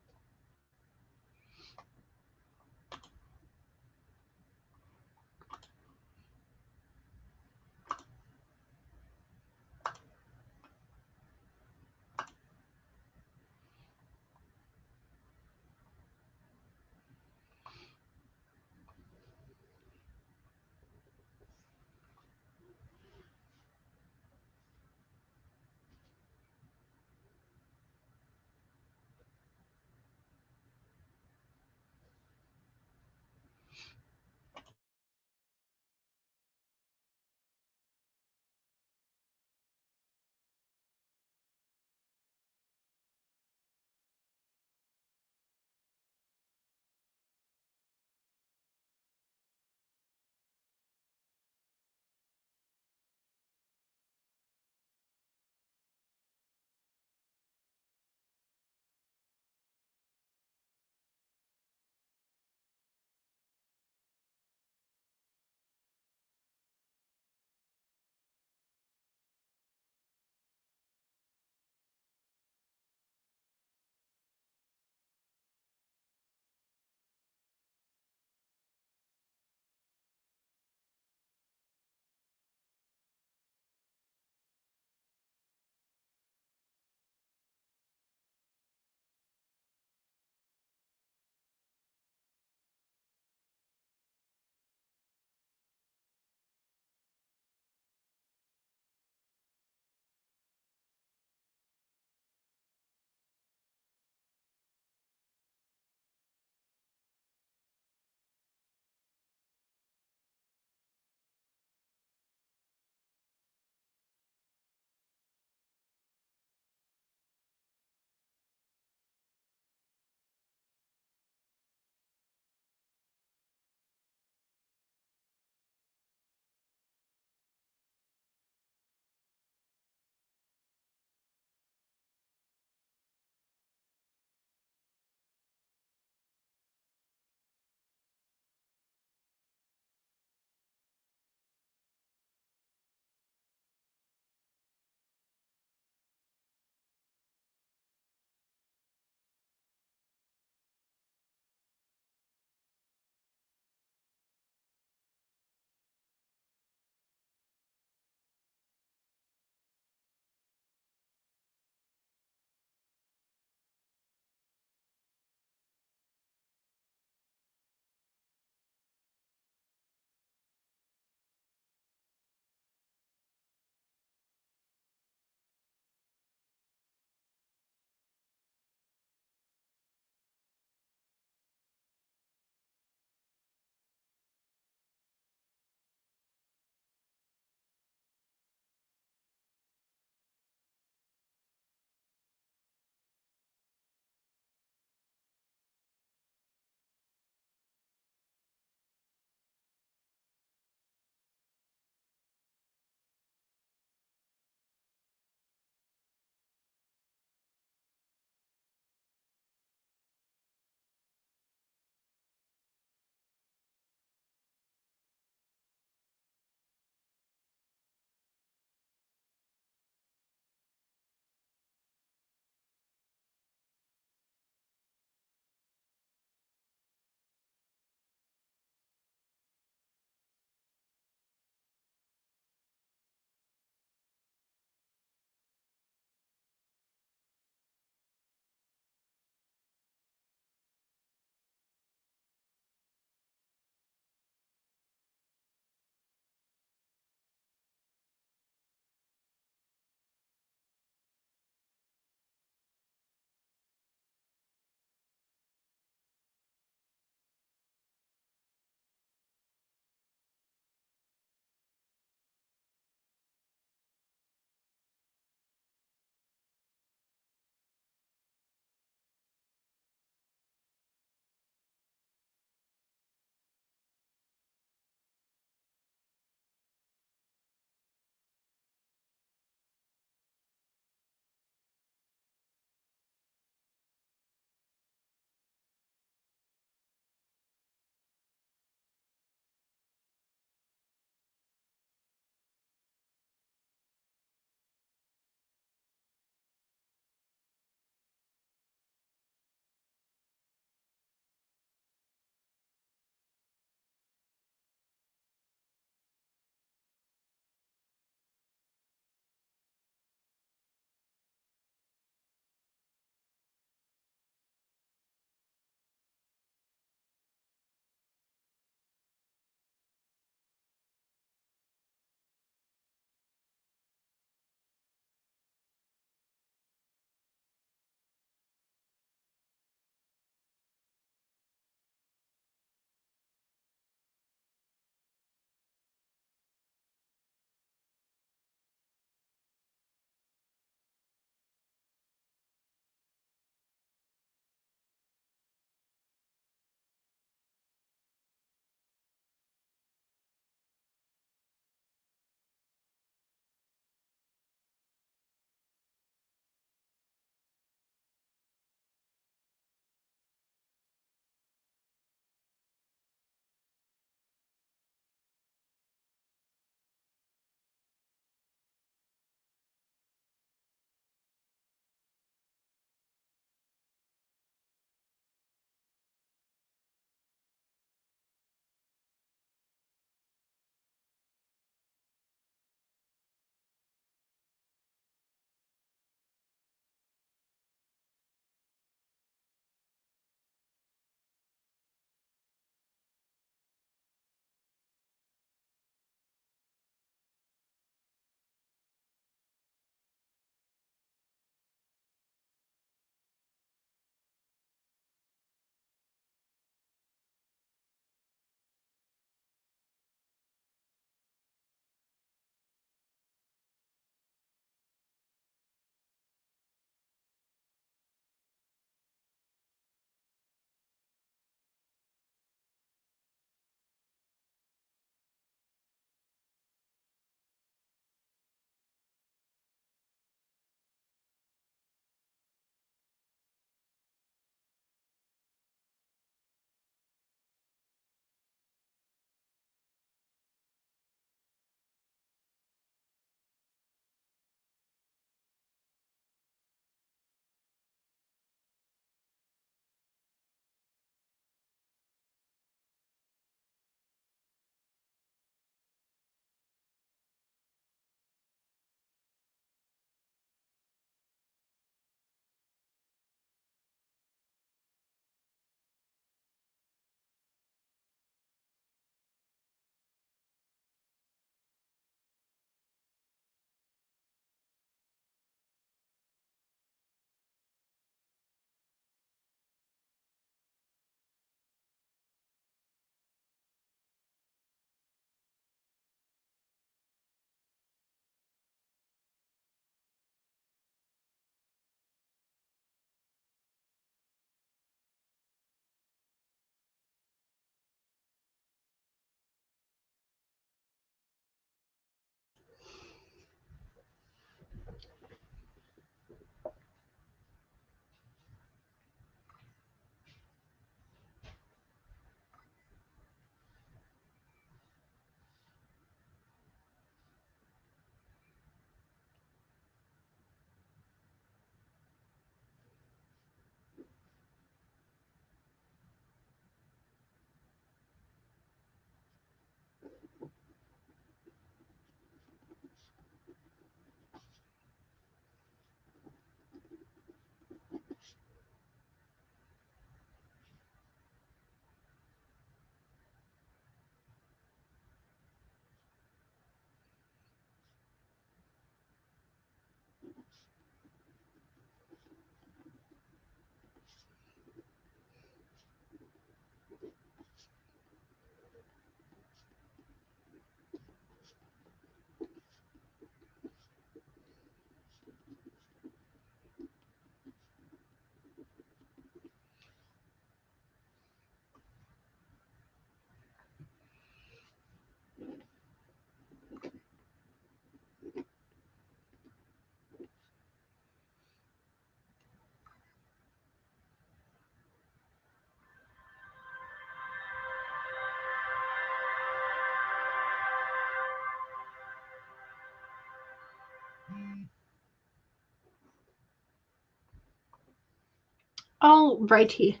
All righty.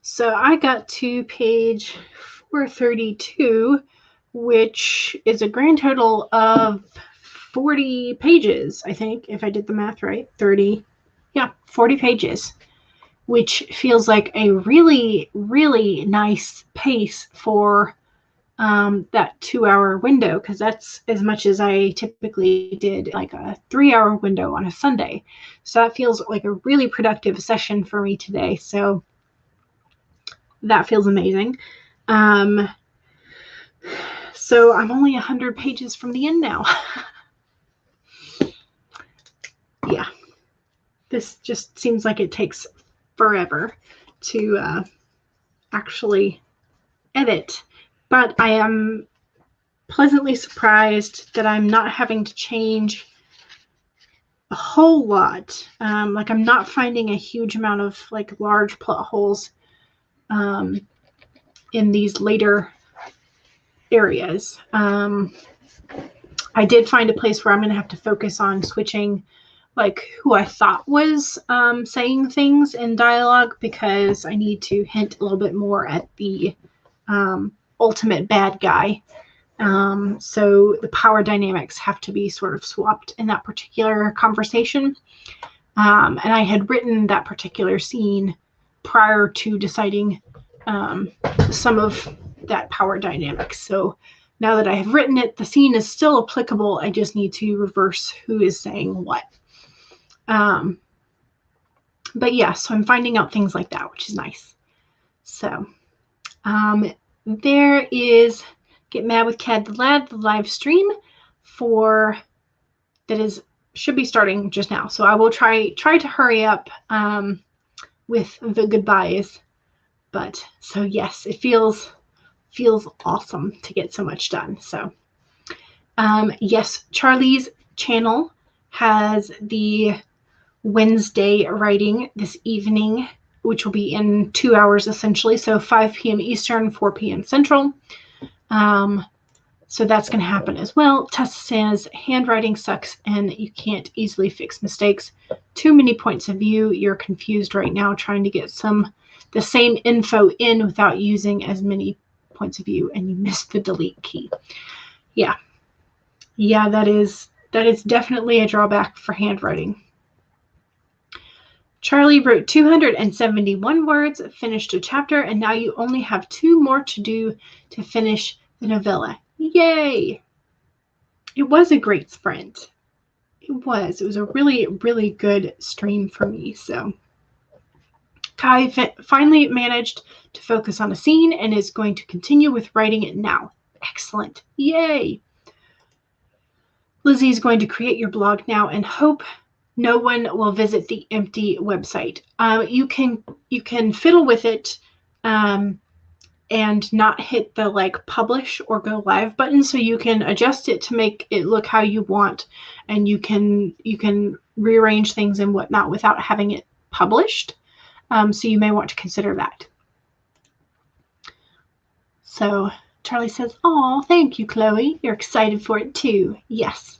So I got to page 432, which is a grand total of 40 pages, I think, if I did the math right. 40 pages, which feels like a really, really nice pace for that 2-hour window, because that's as much as I typically did, like a 3-hour window on a Sunday. So that feels like a really productive session for me today. So that feels amazing. So I'm only 100 pages from the end now. Yeah, this just seems like it takes forever to actually edit, but I am pleasantly surprised that I'm not having to change a whole lot. Like, I'm not finding a huge amount of like large plot holes in these later areas. I did find a place where I'm going to have to focus on switching like who I thought was saying things in dialogue, because I need to hint a little bit more at the ultimate bad guy. So the power dynamics have to be sort of swapped in that particular conversation. And I had written that particular scene prior to deciding some of that power dynamic. So now that I have written it, the scene is still applicable. I just need to reverse who is saying what. But yeah, so I'm finding out things like that, which is nice. So there is Get Mad with Cad the Lad, the live stream should be starting just now. So I will try to hurry up with the goodbyes. But so yes, it feels awesome to get so much done. So yes, Charlie's channel has the Wednesday writing this evening, which will be in 2 hours essentially. So 5 p.m. Eastern, 4 p.m. Central. So that's going to happen as well. Tessa says, handwriting sucks and you can't easily fix mistakes. Too many points of view. You're confused right now trying to get the same info in without using as many points of view, and you missed the delete key. Yeah, that is definitely a drawback for handwriting. Charlie wrote 271 words, finished a chapter, and now you only have 2 more to do to finish the novella. Yay! It was a great sprint. It was a really, really good stream for me. So Kai finally managed to focus on a scene and is going to continue with writing it now. Excellent. Yay! Lizzie is going to create your blog now and hope no one will visit the empty website. You can fiddle with it and not hit the like publish or go live button, so you can adjust it to make it look how you want, and you can rearrange things and whatnot without having it published. So you may want to consider that. So Charlie says, "Oh, thank you, Chloe. You're excited for it too." Yes.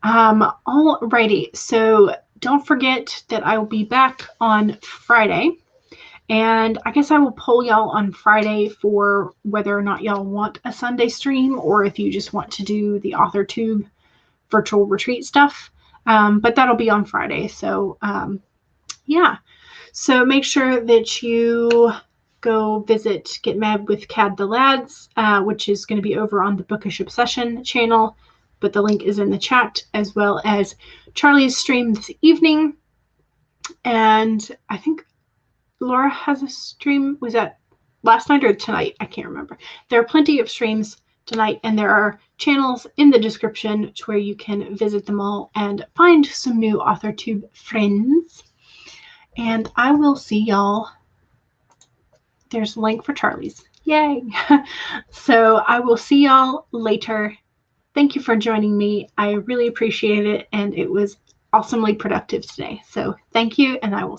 Alrighty. So don't forget that I will be back on Friday. And I guess I will poll y'all on Friday for whether or not y'all want a Sunday stream, or if you just want to do the AuthorTube virtual retreat stuff. But that'll be on Friday. So yeah. So make sure that you go visit Get Mad with Cad the Lads, which is going to be over on the Bookish Obsession channel. But the link is in the chat, as well as Charlie's stream this evening. And I think Laura has a stream. Was that last night or tonight? I can't remember. There are plenty of streams tonight, and there are channels in the description where you can visit them all and find some new AuthorTube friends. And I will see y'all. There's a link for Charlie's. Yay! So I will see y'all later. Thank you for joining me. I really appreciate it, and it was awesomely productive today. So thank you, and I will